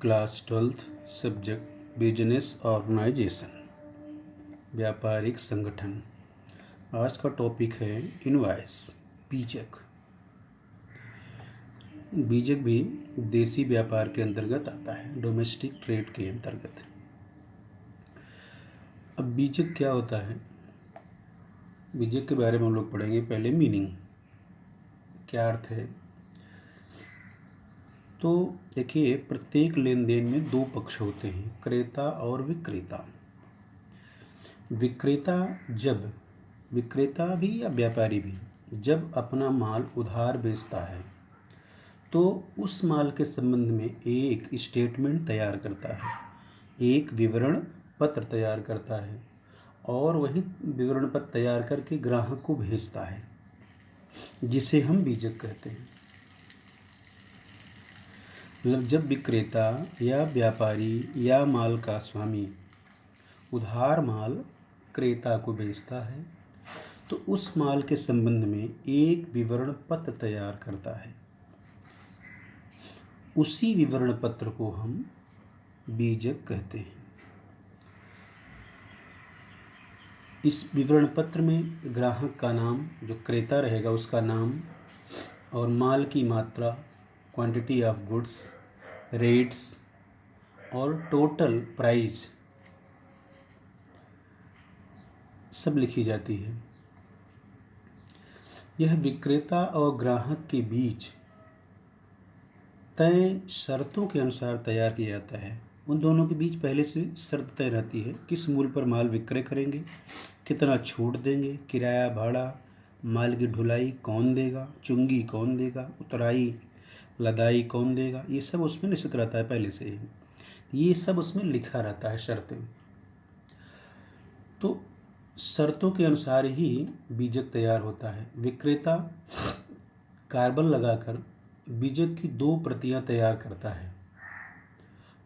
Class 12th subject business organisation, व्यापारिक संगठन। आज का टॉपिक है इनवॉइस, बीजक। बीजक भी देसी व्यापार के अंतर्गत आता है, डोमेस्टिक ट्रेड के अंतर्गत। अब बीजक क्या होता है, बीजक के बारे में हम लोग पढ़ेंगे। पहले मीनिंग, क्या अर्थ है। तो देखिए, प्रत्येक लेन देन में दो पक्ष होते हैं, क्रेता और विक्रेता। विक्रेता भी या व्यापारी भी जब अपना माल उधार बेचता है तो उस माल के संबंध में एक स्टेटमेंट तैयार करता है, एक विवरण पत्र तैयार करता है और वही विवरण पत्र तैयार करके ग्राहक को भेजता है, जिसे हम बीजक कहते हैं। मतलब जब विक्रेता या व्यापारी या माल का स्वामी उधार माल क्रेता को बेचता है तो उस माल के संबंध में एक विवरण पत्र तैयार करता है। उसी विवरण पत्र को हम बीजक कहते हैं। इस विवरण पत्र में ग्राहक का नाम, जो क्रेता रहेगा उसका नाम, और माल की मात्रा, क्वांटिटी ऑफ गुड्स, रेट्स और टोटल प्राइस सब लिखी जाती है। यह विक्रेता और ग्राहक के बीच तय शर्तों के अनुसार तैयार किया जाता है। उन दोनों के बीच पहले से शर्त तय रहती है, किस मूल्य पर माल विक्रय करेंगे, कितना छूट देंगे, किराया भाड़ा, माल की ढुलाई कौन देगा, चुंगी कौन देगा, उतराई लदाई कौन देगा। ये सब उसमें निश्चित रहता है पहले से ही, ये सब उसमें लिखा रहता है शर्तें। तो शर्तों के अनुसार ही बीजक तैयार होता है। विक्रेता कार्बन लगाकर बीजक की 2 प्रतियां तैयार करता है।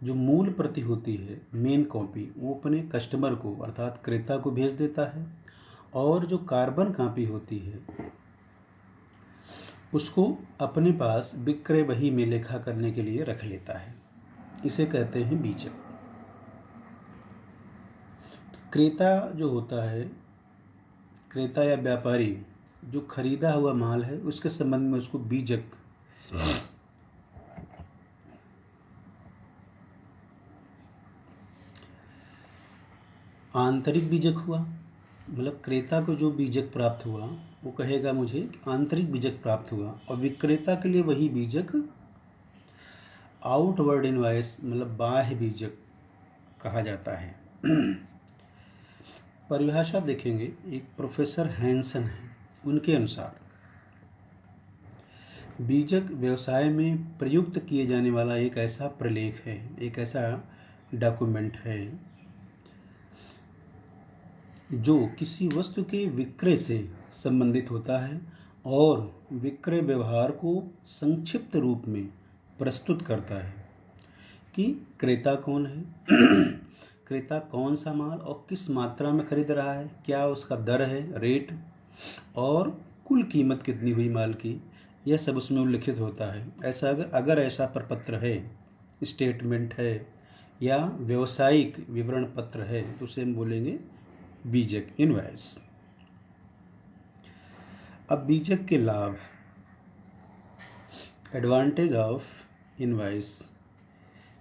जो मूल प्रति होती है, मेन कॉपी, वो अपने कस्टमर को अर्थात क्रेता को भेज देता है, और जो कार्बन कॉपी होती है उसको अपने पास विक्रय बही में लेखा करने के लिए रख लेता है। इसे कहते हैं बीजक। क्रेता जो होता है, क्रेता या व्यापारी, जो खरीदा हुआ माल है उसके संबंध में उसको बीजक, आंतरिक बीजक हुआ। मतलब क्रेता को जो बीजक प्राप्त हुआ वो कहेगा मुझे आंतरिक बीजक प्राप्त हुआ, और विक्रेता के लिए वही बीजक आउटवर्ड इनवॉइस, मतलब बाह्य बीजक कहा जाता है। परिभाषा देखेंगे, एक प्रोफेसर हैंसन है, उनके अनुसार बीजक व्यवसाय में प्रयुक्त किए जाने वाला एक ऐसा प्रलेख है, एक ऐसा डॉक्यूमेंट है जो किसी वस्तु के विक्रय से संबंधित होता है और विक्रय व्यवहार को संक्षिप्त रूप में प्रस्तुत करता है कि क्रेता कौन है, क्रेता कौन सा माल और किस मात्रा में खरीद रहा है, क्या उसका दर है, रेट, और कुल कीमत कितनी हुई माल की, यह सब उसमें उल्लिखित होता है। ऐसा अगर ऐसा प्रपत्र है, स्टेटमेंट है या व्यवसायिक विवरण पत्र है तो उसे हम बोलेंगे बीजक, इनवॉइस। अब बीजक के लाभ, एडवांटेज ऑफ इनवॉइस।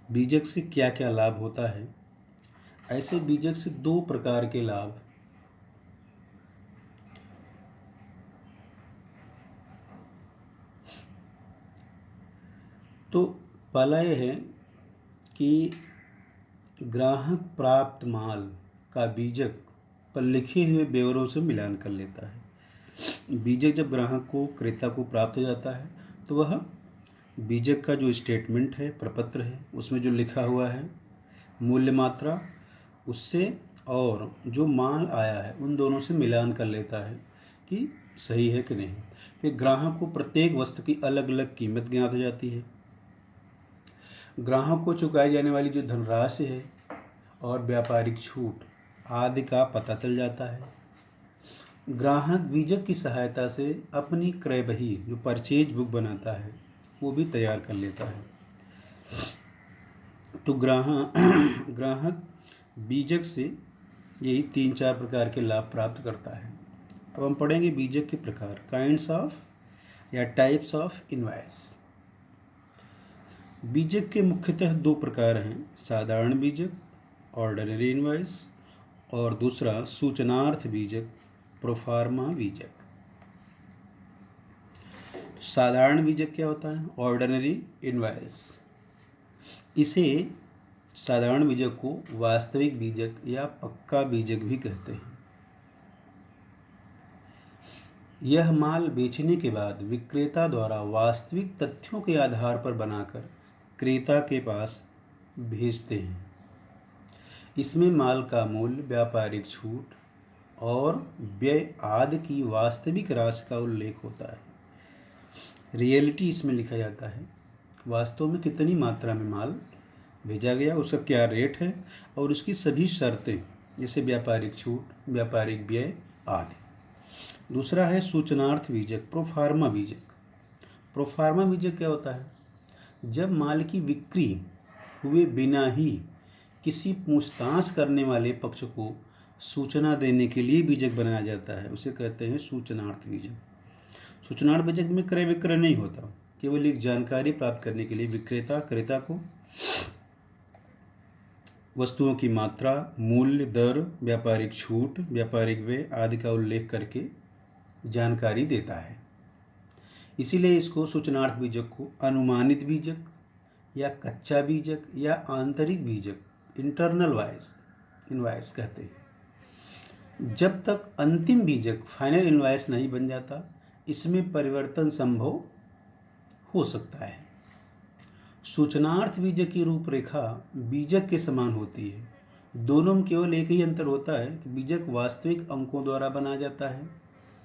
बीजक से क्या क्या लाभ होता है। ऐसे बीजक से 2 प्रकार के लाभ। तो पहला यह है कि ग्राहक प्राप्त माल का बीजक पर लिखे हुए ब्यौरों से मिलान कर लेता है। बीजक जब ग्राहक को, क्रेता को प्राप्त हो जाता है तो वह बीजक का जो स्टेटमेंट है, प्रपत्र है, उसमें जो लिखा हुआ है मूल्य मात्रा, उससे और जो माल आया है उन दोनों से मिलान कर लेता है कि सही है कि नहीं। फिर ग्राहक को प्रत्येक वस्तु की अलग अलग कीमत ज्ञात हो जाती है। ग्राहक को चुकाई जाने वाली जो धनराशि है और व्यापारिक छूट आदि का पता चल जाता है। ग्राहक बीजक की सहायता से अपनी क्रय बही, जो परचेज बुक बनाता है, वो भी तैयार कर लेता है। तो ग्राहक बीजक से यही 3-4 प्रकार के लाभ प्राप्त करता है। अब हम पढ़ेंगे बीजक के प्रकार, काइंड्स ऑफ या टाइप्स ऑफ इनवॉइस। बीजक के मुख्यतः 2 प्रकार हैं, साधारण बीजक ऑर्डिनरी इनवॉइस और दूसरा सूचनार्थ बीजक प्रोफार्मा बीजक। साधारण बीजक क्या होता है? Ordinary invoice. इसे साधारण बीजक को वास्तविक बीजक या पक्का बीजक भी कहते हैं। यह माल बेचने के बाद विक्रेता द्वारा वास्तविक तथ्यों के आधार पर बनाकर क्रेता के पास भेजते हैं। इसमें माल का मूल्य, व्यापारिक छूट और व्यय आदि की वास्तविक राशि का उल्लेख होता है। रियलिटी इसमें लिखा जाता है, वास्तव में कितनी मात्रा में माल भेजा गया, उसका क्या रेट है और उसकी सभी शर्तें, जैसे व्यापारिक छूट, व्यापारिक व्यय आदि। दूसरा है सूचनार्थ बीजक प्रोफार्मा बीजक। प्रोफार्मा बीजक क्या होता है? जब माल की बिक्री हुए बिना ही किसी पूछताछ करने वाले पक्ष को सूचना देने के लिए बीजक बनाया जाता है, उसे कहते हैं सूचनार्थ बीजक। सूचनार्थ बीजक में क्रय विक्रय नहीं होता, केवल एक जानकारी प्राप्त करने के लिए विक्रेता क्रेता को वस्तुओं की मात्रा, मूल्य, दर, व्यापारिक छूट, व्यापारिक व्यय आदि का उल्लेख करके जानकारी देता है। इसीलिए इसको सूचनार्थ बीजक को अनुमानित बीजक या कच्चा बीजक या आंतरिक बीजक इंटरनल वॉइस इनवॉइस कहते हैं। जब तक अंतिम बीजक फाइनल इनवॉइस नहीं बन जाता, इसमें परिवर्तन संभव हो सकता है। सूचनार्थ बीजक की रूपरेखा बीजक के समान होती है। दोनों में केवल एक ही अंतर होता है कि बीजक वास्तविक अंकों द्वारा बनाया जाता है,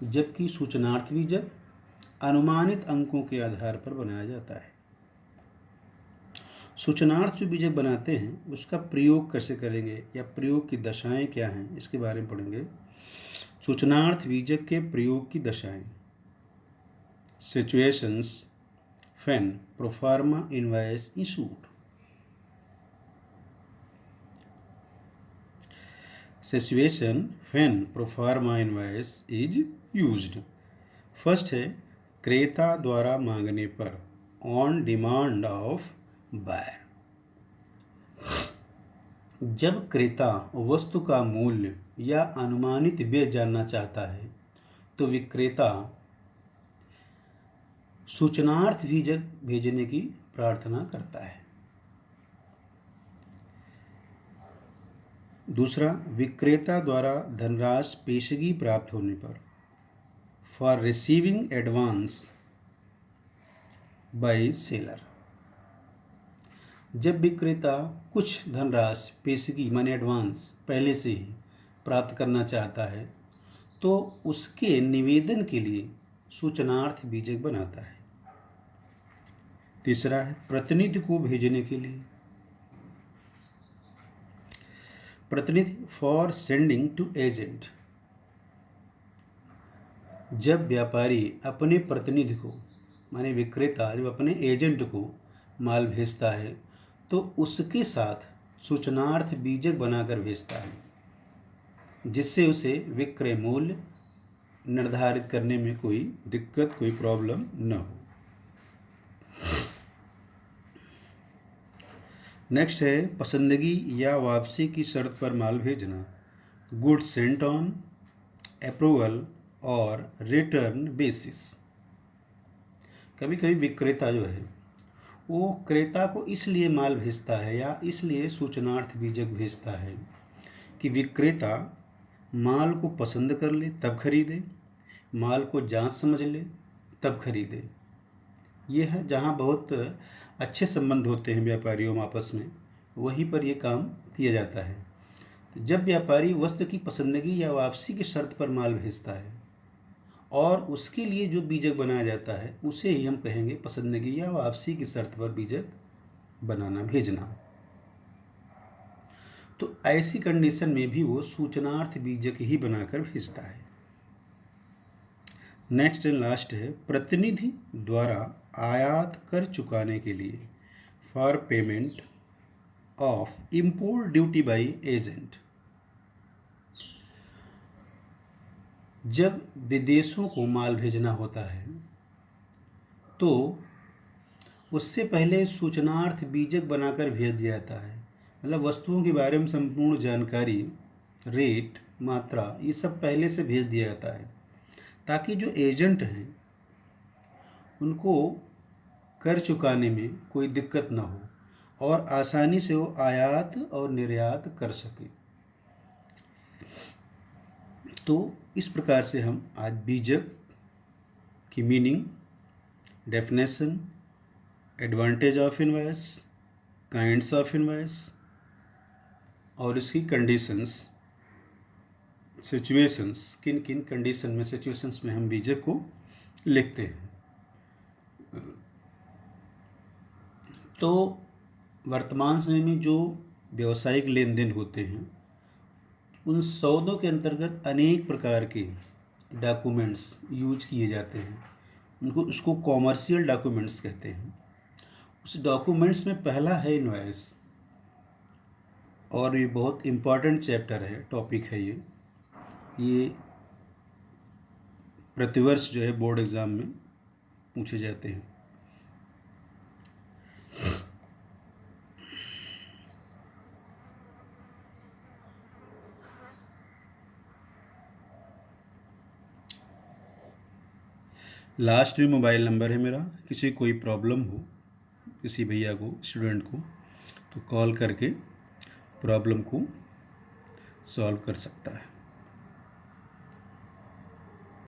जबकि सूचनार्थ बीजक अनुमानित अंकों के आधार पर बनाया जाता है। सूचनार्थ जो बीजक बनाते हैं उसका प्रयोग कैसे करेंगे या प्रयोग की दशाएं क्या हैं, इसके बारे में पढ़ेंगे। सूचनार्थ बीजक के प्रयोग की दशाएं, situations when proforma invoice issued. Situation when proforma invoice is used. First है क्रेता द्वारा मांगने पर, ऑन डिमांड ऑफ बायर। जब क्रेता वस्तु का मूल्य या अनुमानित व्यय जानना चाहता है तो विक्रेता सूचनार्थ बीजक भेजने की प्रार्थना करता है। दूसरा, विक्रेता द्वारा धनराशि पेशगी प्राप्त होने पर, for receiving advance by seller. जब विक्रेता कुछ धनराशि पेशगी माने एडवांस पहले से ही प्राप्त करना चाहता है तो उसके निवेदन के लिए सूचनार्थ बीजक बनाता है। तीसरा है प्रतिनिधि को भेजने के लिए, प्रतिनिधि फॉर सेंडिंग टू एजेंट। जब व्यापारी अपने प्रतिनिधि को माने विक्रेता जब अपने एजेंट को माल भेजता है तो उसके साथ सूचनार्थ बीजक बनाकर भेजता है, जिससे उसे विक्रय मूल्य निर्धारित करने में कोई दिक्कत, कोई प्रॉब्लम न हो। नेक्स्ट है पसंदगी या वापसी की शर्त पर माल भेजना, गुड्स सेंट ऑन अप्रूवल और रिटर्न बेसिस। कभी कभी विक्रेता जो है वो क्रेता को इसलिए माल भेजता है या इसलिए सूचनार्थ बीजक भेजता है कि विक्रेता माल को पसंद कर ले तब खरीदे, माल को जांच समझ ले तब खरीदे। यह है जहाँ बहुत अच्छे संबंध होते हैं व्यापारियों में आपस में, वहीं पर यह काम किया जाता है। तो जब व्यापारी वस्तु की पसंदगी या वापसी की शर्त पर माल भेजता है और उसके लिए जो बीजक बनाया जाता है उसे ही हम कहेंगे पसंदगी या वापसी की शर्त पर बीजक बनाना, भेजना। तो ऐसी कंडीशन में भी वो सूचनार्थ बीजक ही बनाकर भेजता है। नेक्स्ट एंड लास्ट है प्रतिनिधि द्वारा आयात कर चुकाने के लिए, for payment of import duty by agent. जब विदेशों को माल भेजना होता है तो उससे पहले सूचनार्थ बीजक बनाकर भेज दिया जाता है। मतलब वस्तुओं के बारे में संपूर्ण जानकारी, रेट, मात्रा, ये सब पहले से भेज दिया जाता है ताकि जो एजेंट हैं उनको कर चुकाने में कोई दिक्कत ना हो और आसानी से वो आयात और निर्यात कर सके। तो इस प्रकार से हम आज बीजक की meaning, definition, advantage of invoice, kinds of invoice और इसकी कंडीशंस, सिचुएशंस, किन किन कंडीशन में, सिचुएशंस में हम बीजक को लिखते हैं। तो वर्तमान समय में जो व्यावसायिक लेन देन होते हैं उन सौदों के अंतर्गत अनेक प्रकार के डॉक्यूमेंट्स यूज किए जाते हैं। उसको कॉमर्शियल डॉक्यूमेंट्स कहते हैं। उस डॉक्यूमेंट्स में पहला है इनवॉइस, और ये बहुत इम्पॉर्टेंट चैप्टर है, टॉपिक है ये प्रतिवर्ष जो है बोर्ड एग्ज़ाम में पूछे जाते हैं। लास्ट में मोबाइल नंबर है मेरा, किसी कोई प्रॉब्लम हो किसी भैया को, स्टूडेंट को, तो कॉल करके प्रॉब्लम को सॉल्व कर सकता है।